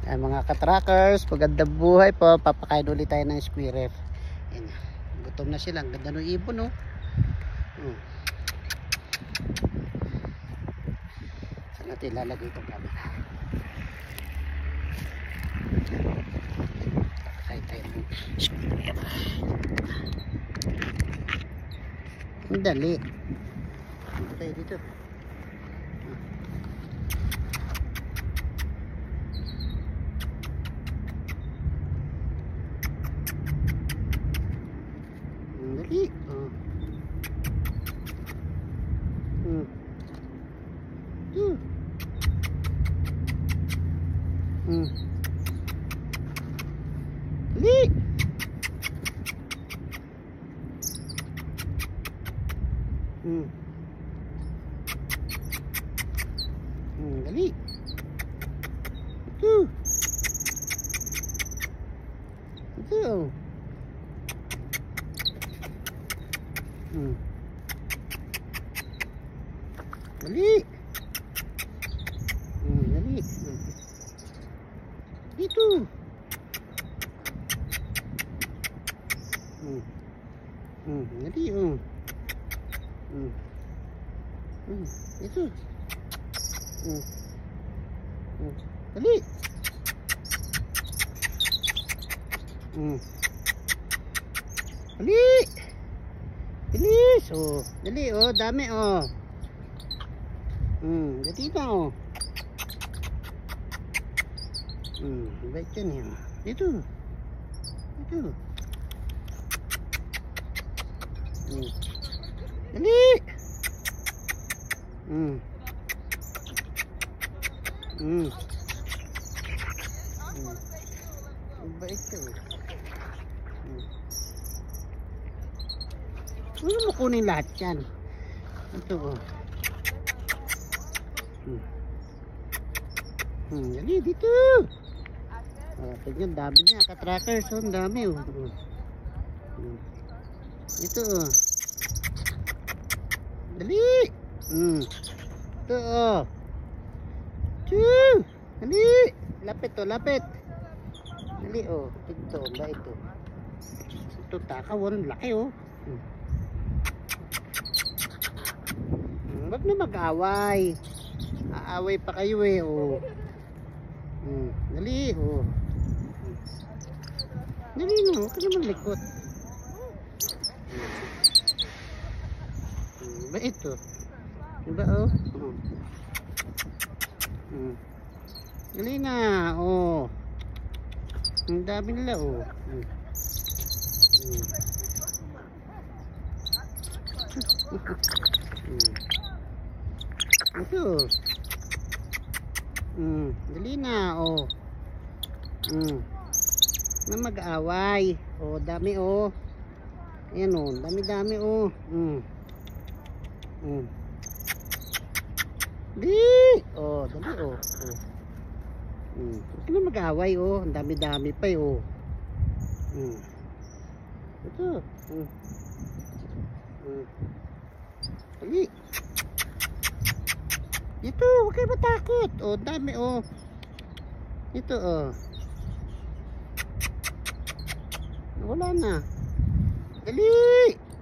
Ay, mga katrackers, magandang buhay po. Papakain ulit tayo ng squirrel. Ayan, gutom na sila. Ang ganda ng ibon, no? Saan natin ilalagay itong camera? Papakain tayo ng squirrel. Ang dali. Dito tayo dito. Dali. Dali. Dali. Ito. Dali. Dali. Dito. Dali. Ito. Dali. Dali. Bilis. Dali. Dami. Dali na. Bait yan yan. Dito. Dito. Dali. Bait ka. Ano mo kunin lahat yan? Ito. Dali dito. Tignan, dami niya katrackers. Ang dami. Ito. Dali. Ito. Dali. Lapit. Lapit. Dali. Ito. Ito. Ito takaw. Ang laki. Wag na mag-away. Aaway pa kayo Dali. Dali na. Huwag ka naman likot. Ba ito? Diba Dali na. Ang dami nila Ito. Dali na. Na mag-away. Dami Ayan dami-dami Dali. Dali Huwag na mag-away Ang dami-dami pa Ito. Dali. Ito, huwag kayo matakot. Dami Ito wala na. Dali.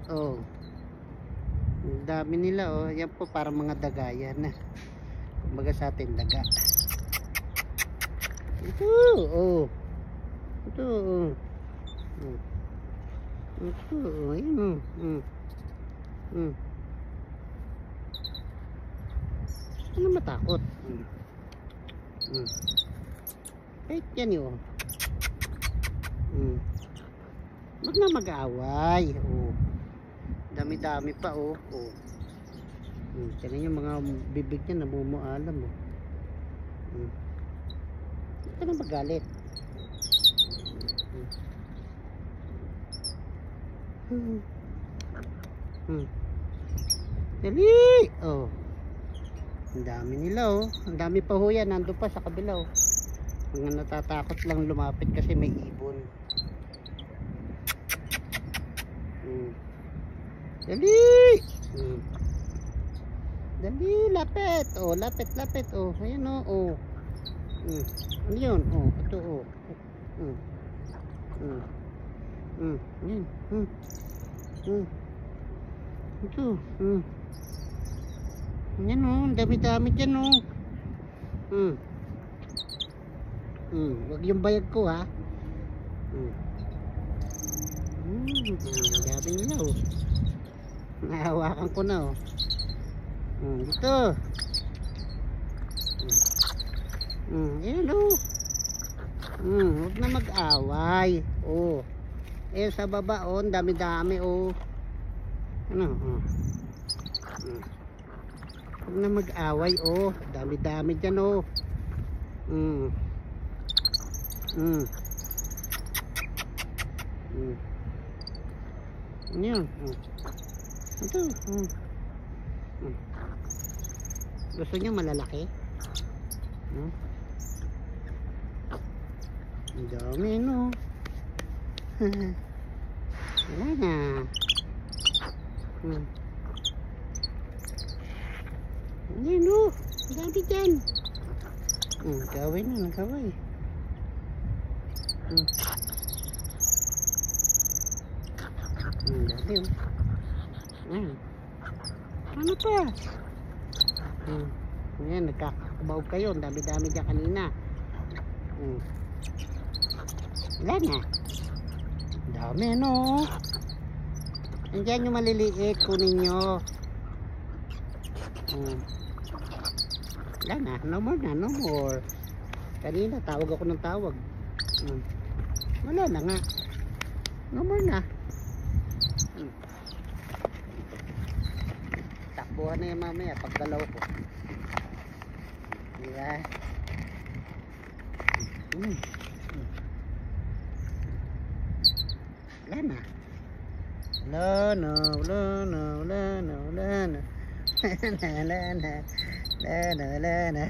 Ang dami nila Yan po parang mga dagayan na. Kumbaga sa atin daga. Ito Ito Ito Ayun Ano matakot? Kahit yan Wag na mag-away. Dami-dami pa Tingnan yung mga bibig niya namumualam Huwag ka na magalit. Dali. Ang dami nila Ang dami pa yan. Nandun pa sa kabila Mga natatakot lang lumapit kasi may ibon. Dali. Dali, lapit. Lapit. Ayun Ano yun? Oh, ito oh. Mm. Mm. Mm. Yan. Mm. Mm. Ito. Mm. Yan oh, dami-dami dyan oh. Mm. Mm. Wag yung bayag ko ha. Mm. Dami nila oh. Nahawakan ko na oh. Dito. Yan oh. Huwag na mag-away. Oh. Eh sa baba oh, dami-dami oh. Ano? Huwag na mag-away oh. Dami-dami dyan oh. Ano yun? Ito. Gusto niyo malalaki? Ang dami no. Wala na. Ayan no. Ang dami dyan. Kaway na. Kaway. Ang dami oh. Ano pa? Ayan, nagkakabaw kayo. Ang dami-dami dyan kanina. Wala na. Dami no. Andiyan yung maliliit. Kunin nyo. Wala na. No more na. No more. Kanina tawag ako ng tawag. Wala na nga. No more na. Takbuhan na yung mamaya pagdalaw ko. Diba? Wala na. Wala na. Wala na. Wala na. Wala na. Wala na. Wala na. Wala na.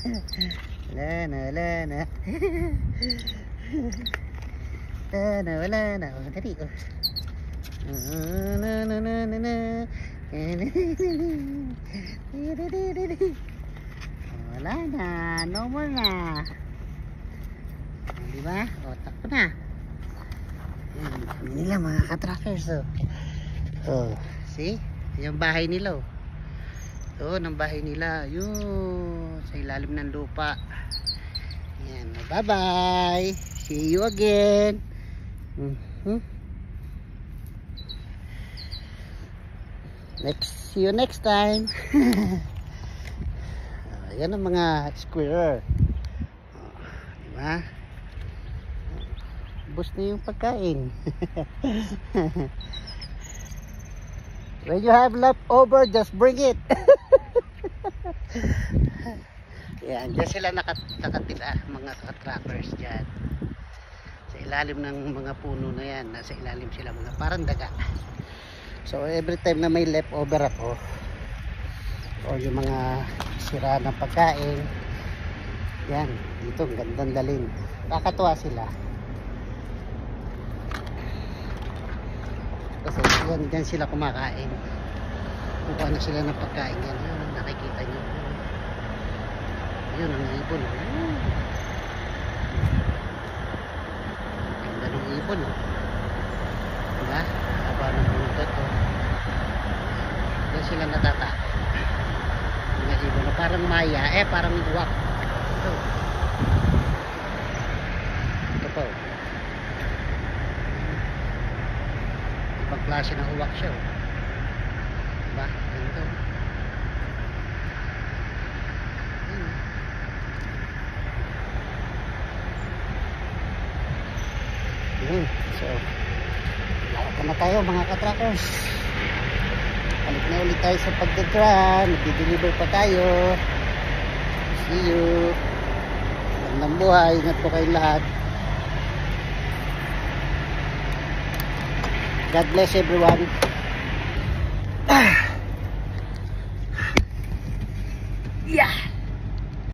Wala na. Wala na. Wala na. Wala na. Oh, dali oh. Na na na na na. Wala na. No more na. Diba? O, takpo na. Yan nila mga ka-trackers oh. Oh, see? Yung bahay nila oh. Ito, ng bahay nila. Yun. Sa ilalim ng lupa. Yan. Bye-bye. See you again. See you next time. Yan ang mga squirrel. Diba? Bus na yung pagkain. When you have leftover, just bring it. Yan, dyan sila nakatira, mga trackers dyan. Sa ilalim ng mga puno na yan, nasa ilalim sila, mga parang daga. So every time na may leftover ako, o yung mga sira ng pagkain, yan, dito, gandang dalin. Kakatuwa sila. Kasi yan, dyan sila kumakain. Kukuha na sila ng pagkain yan. Yun, nakikita nyo. Yun, ang ibon. Ganda ng ibon. Diba? Haba ng buntot. Yan sila natata. Mga ibon na parang maya. Parang uwak. Ito po. Ibang klase ng uwak siya. Diba? Ganito. So, lalakad na tayo mga ka-trackers. Balik na ulit tayo sa pagdadra. Magdi-deliver pa tayo. See you. Magandang buhay. Ingat po kayong lahat. God bless everyone.